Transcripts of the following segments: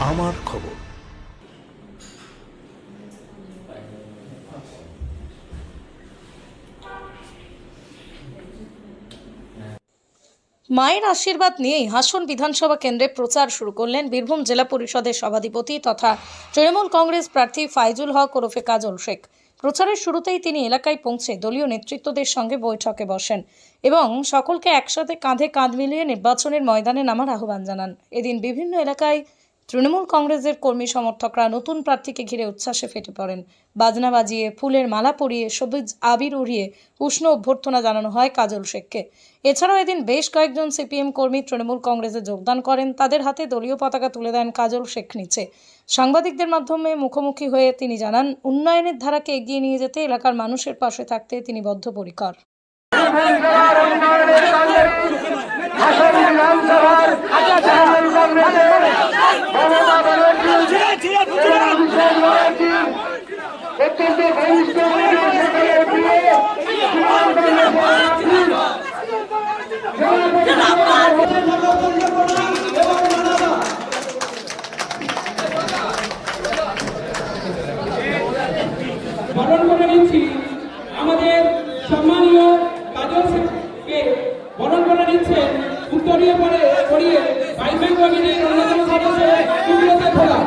আমার খবর। মায়ের আশীর্বাদ নিয়েই হাসন বিধানসভা কেন্দ্রে প্রচার শুরু করলেন বীরভূম জেলা পরিষদের সভাধিপতি তথা তৃণমূল কংগ্রেস প্রার্থী ফাইজুল হক ওরফে কাজল শেখ। প্রচারের শুরুতেই তিনি এলাকায় পৌঁছে দলীয় নেতৃত্বদের সঙ্গে বৈঠকে বসেন এবং সকলকে একসাথে কাঁধে কাঁধ মিলিয়ে নির্বাচনের ময়দানে নামার আহ্বান জানান। এদিন বিভিন্ন এলাকায় তৃণমূল কংগ্রেসের কর্মী সমর্থকরা নতুন প্রার্থীকে ঘিরে উচ্ছ্বাসে ফেটে পড়েন। বাজনা বাজিয়ে, ফুলের মালা পরিয়ে, সবুজ আবির উড়িয়ে উষ্ণ অভ্যর্থনা জানানো হয় কাজল শেখকে। এছাড়াও এদিন বেশ কয়েকজন সিপিএম কর্মী তৃণমূল কংগ্রেসে যোগদান করেন। তাদের হাতে দলীয় পতাকা তুলে দেন কাজল শেখ নিচে। সাংবাদিকদের মাধ্যমে মুখোমুখি হয়ে তিনি জানান, উন্নয়নের ধারাকে এগিয়ে নিয়ে যেতে এলাকার মানুষের পাশে থাকতে তিনি বদ্ধপরিকর। বরণ করে নিচ্ছি আমাদের সম্মানীয় কাজল শেখকে বরণ করে নিচ্ছেন উত্তরীয় পড়িয়ে বাইবেল কমিটির অন্যতম সদস্য কুমিল্লা খোলা।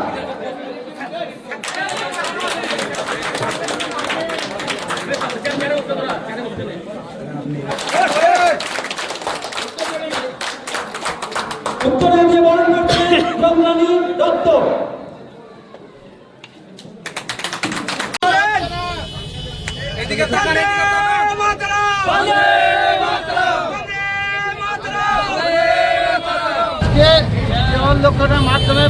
উত্তরে যে বরণ করছেন কমলানী দত্ত। লোকের মাধ্যমে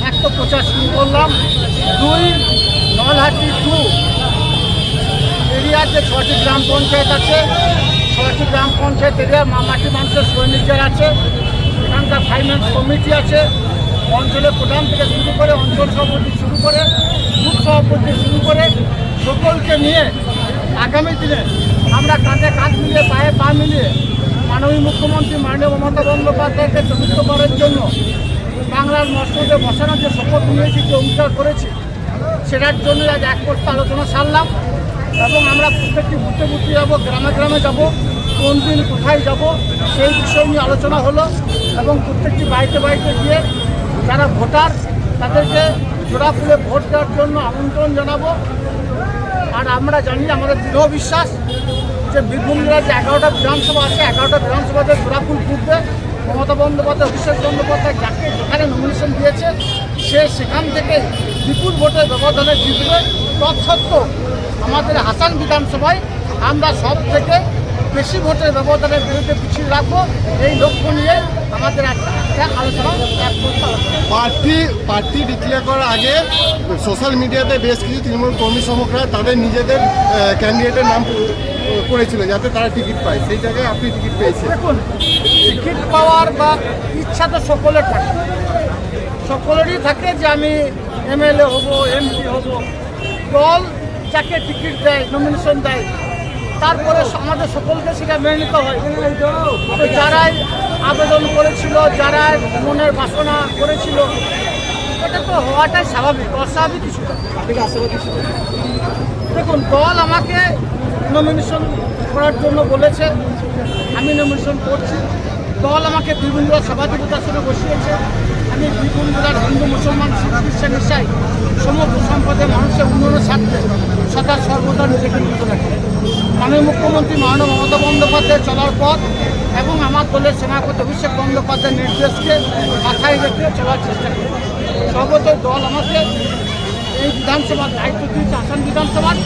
এক তো প্রচার শুরু করলাম, 2 নলহাটি 2 এরিয়ার যে 6টি গ্রাম পঞ্চায়েত আছে, 6টি গ্রাম পঞ্চায়েত এরিয়া মাটি মানুষের সৈনিক যারা আছে, এখানকার ফাইন্যান্স কমিটি আছে, অঞ্চলের প্রধান থেকে শুরু করে অঞ্চল সভাপতি শুরু করে বুথ সভাপতি শুরু করে সকলকে নিয়ে আগামী দিনে আমরা কাঁধে কাঁধ মিলিয়ে পায়ে পা মিলিয়ে মাননীয় মুখ্যমন্ত্রী মাননীয় মমতা বন্দ্যোপাধ্যায়কে চতুর্থ করার জন্য বাংলার মসজিদে বসানোর যে শপথ নিয়েছি, যে অঙ্গীকার করেছি, সেটার জন্য আজ এক পর্যায়ে আলোচনা সারলাম এবং আমরা প্রত্যেকটি বুথে বুথে যাবো, গ্রামে গ্রামে যাব, কোন দিন কোথায় যাব সেই বিষয় নিয়ে আলোচনা হলো এবং প্রত্যেকটি বাড়িতে বাড়িতে গিয়ে যারা ভোটার তাদেরকে জোড়া ফুলে ভোট দেওয়ার জন্য আমন্ত্রণ জানাবো। আর আমরা জানি, আমাদের দৃঢ় বিশ্বাস যে বীরভূম জেলার যে 11টা বিধানসভা আছে, 11টা বিধানসভাতে জোড়া ফুল ফুটবে। মমতা বন্দ্যোপাধ্যায়, অভিষেক বন্দ্যোপাধ্যায় যাকে যেখানে নমিনেশন দিয়েছে সে সেখান থেকে বিপুল ভোটের ব্যবধানে জিতবে। তৎসত্ত্বেও আমাদের হাসান বিধানসভায় আমরা সব থেকে বেশি ভোটের ব্যবধানের বিরুদ্ধে পিছিয়ে রাখবো। এই লক্ষ্য নিয়ে আমাদের আলোচনা প্রার্থী ডিক্লেয়ার করার আগে সোশ্যাল মিডিয়াতে বেশ কিছু তৃণমূল কর্মী সমর্থকরা তাদের নিজেদের ক্যান্ডিডেটের নাম করেছিল যাতে তারা টিকিট পায়, সেই জায়গায় আপনি টিকিট পেয়েছেন। দেখুন, টিকিট পাওয়ার বা ইচ্ছা তো সকলের থাকে, সকলেরই থাকে যে আমি এমএলএ হব, এমপি হব। দল যাকে টিকিট দেয়, নমিনেশন দেয়, তারপরে আমাদের সকলকে সেটা মেনে নিতে হয়। যারাই আবেদন করেছিল, যারা মনের বাসনা করেছিল, এটা তো হওয়াটাই স্বাভাবিক, অস্বাভাবিক কিছু। দেখুন, দল আমাকে নমিনেশন করার জন্য বলেছে, আমি নমিনেশন করছি। দল আমাকে বীরভূম জেলার সভাধিপতির সঙ্গে বসিয়েছে। আমি বীরভূম জেলার হিন্দু মুসলমান চিকিৎসা নিশ্চয় সমস্ত সম্প্রদায়ের মানুষের উন্নয়নের স্বার্থে সদা সর্বদা নিজেকে নিয়োজিত রাখি। মাননীয় মুখ্যমন্ত্রী মাননীয় মমতা বন্দ্যোপাধ্যায় চলার পথ এবং আমার দলের সেনাপতি অভিষেক বন্দ্যোপাধ্যায়ের নির্দেশকে মাথায় রেখে চলার চেষ্টা করি। সর্বতই দল আমাকে এই বিধানসভার দায়িত্ব দিয়েছে, হাসান বিধানসভার।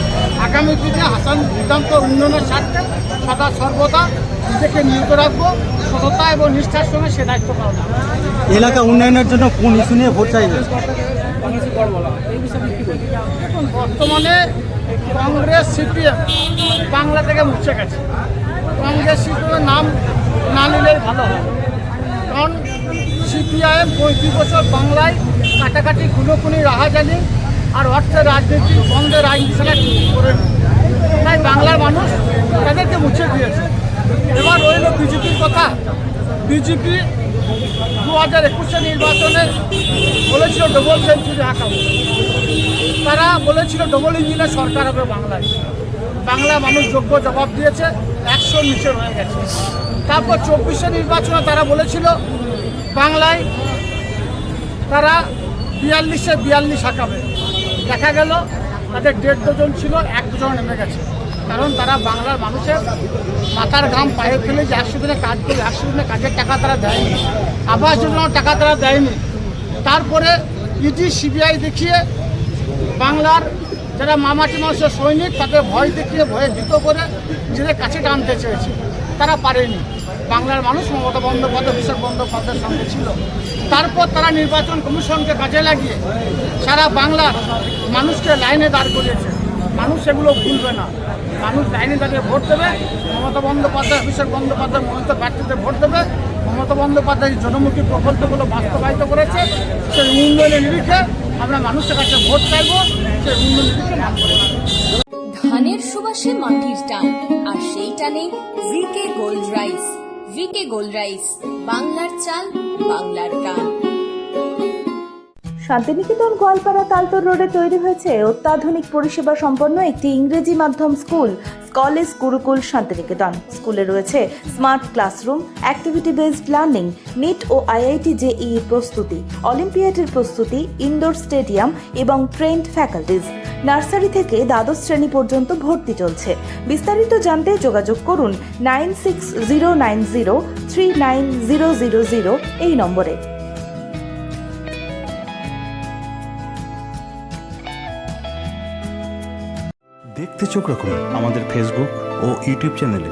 আগামী দিনে হাসান বিধানসভা উন্নয়নের স্বার্থে সদা সর্বদা নিজেকে নিয়োজিত রাখবো, সততা এবং নিষ্ঠার সঙ্গে সে দায়িত্ব পালন। এলাকা উন্নয়নের জন্য কোন ইস্যু নিয়ে ভোট চাইবে? দেখুন, বর্তমানে কংগ্রেস সিপিএম বাংলা থেকে মুছে গেছে। কংগ্রেস সিপিএমের নাম না নিলেই ভালো হয়, কারণ সিপিআইএম 35 বছর বাংলায় কাটাকাটি, খুনোখুনি, রাহাজানি আর অর্থের রাজনীতি বন্ধের আইনশৃঙ্খলা করে, তাই বাংলার মানুষ তাদেরকে মুছে দিয়েছে। এবার রইল বিজেপির কথা। বিজেপি 2021 নির্বাচনে বলেছিল ডবল সেঞ্চুরি হাঁকাবো, তারা বলেছিল ডবল ইঞ্জিনের সরকার হবে বাংলায়। বাংলা মানুষ যোগ্য জবাব দিয়েছে, 100 নিচে রয়ে গেছে। তারপর 24 নির্বাচনে তারা বলেছিল বাংলায় তারা 42 হাঁকাবে। দেখা গেল তাদের 1.5 ডজন ছিল, 1 ডজন নেমে গেছে। কারণ তারা বাংলার মানুষের মাথার ঘাম পায়ে ফেলে যে 100 দিনে কাজ করে 100 দিনে কাজের টাকা তারা দেয়নি, আবাস যোজনার টাকা তারা দেয়নি। তারপরে ইডি সিবিআই দেখিয়ে বাংলার যারা মামাটি মানুষের সৈনিক তাদের ভয় দেখিয়ে ভয়ে ভীত করে নিজেদের কাছে টানতে চেয়েছে, তারা পারেনি। বাংলার মানুষ মমতা বন্দ্যোপাধ্যায়, অভিষেক বন্দ্যোপাধ্যায়ের সঙ্গে ছিল। তারপর তারা নির্বাচন কমিশনকে কাজে লাগিয়ে সারা বাংলার মানুষকে লাইনে দাঁড় করিয়েছে। মানুষ সেগুলো ভুলবে না। মানুষ লাইনে দাঁড়িয়ে ভোট দেবে, মমতা বন্দ্যোপাধ্যায়, অভিষেক বন্দ্যোপাধ্যায় মনোনীত প্রার্থীদের ভোট দেবে। মমতা বন্দ্যোপাধ্যায় জনমুখী প্রকল্পগুলো বাস্তবায়িত করেছে, সেই উন্নয়নের নিরিখে আমরা মানুষের কাছে ভোট চাইব, সেই উন্নয়নের নিরিখে মান করব। ধানের সুবাসে মাটির টান, আর সেই টানে V K gold rice. V K gold rice, বাংলার চাল, বাংলার গান। শান্তিনিকেতন গোয়ালপাড়া তালতর রোডে তৈরি হয়েছে অত্যাধুনিক পরিষেবা সম্পন্ন একটি ইংরেজি মাধ্যম স্কুল, কলেজ গুরুকুল শান্তিনিকেতন। স্কুলে রয়েছে smart classroom, activity based learning, NEET ও আইআইটি জেইই প্রস্তুতি, অলিম্পিয়াডের প্রস্তুতি, ইনডোর স্টেডিয়াম এবং ট্রেন্ড ফ্যাকাল্টিজ। নার্সারি থেকে দ্বাদশ শ্রেণী পর্যন্ত ভর্তি চলছে। বিস্তারিত জানতে যোগাযোগ করুন 9609039000 এই নম্বরে। দেখতে চোখ রাখুন আমাদের ফেসবুক ও ইউটিউব চ্যানেলে।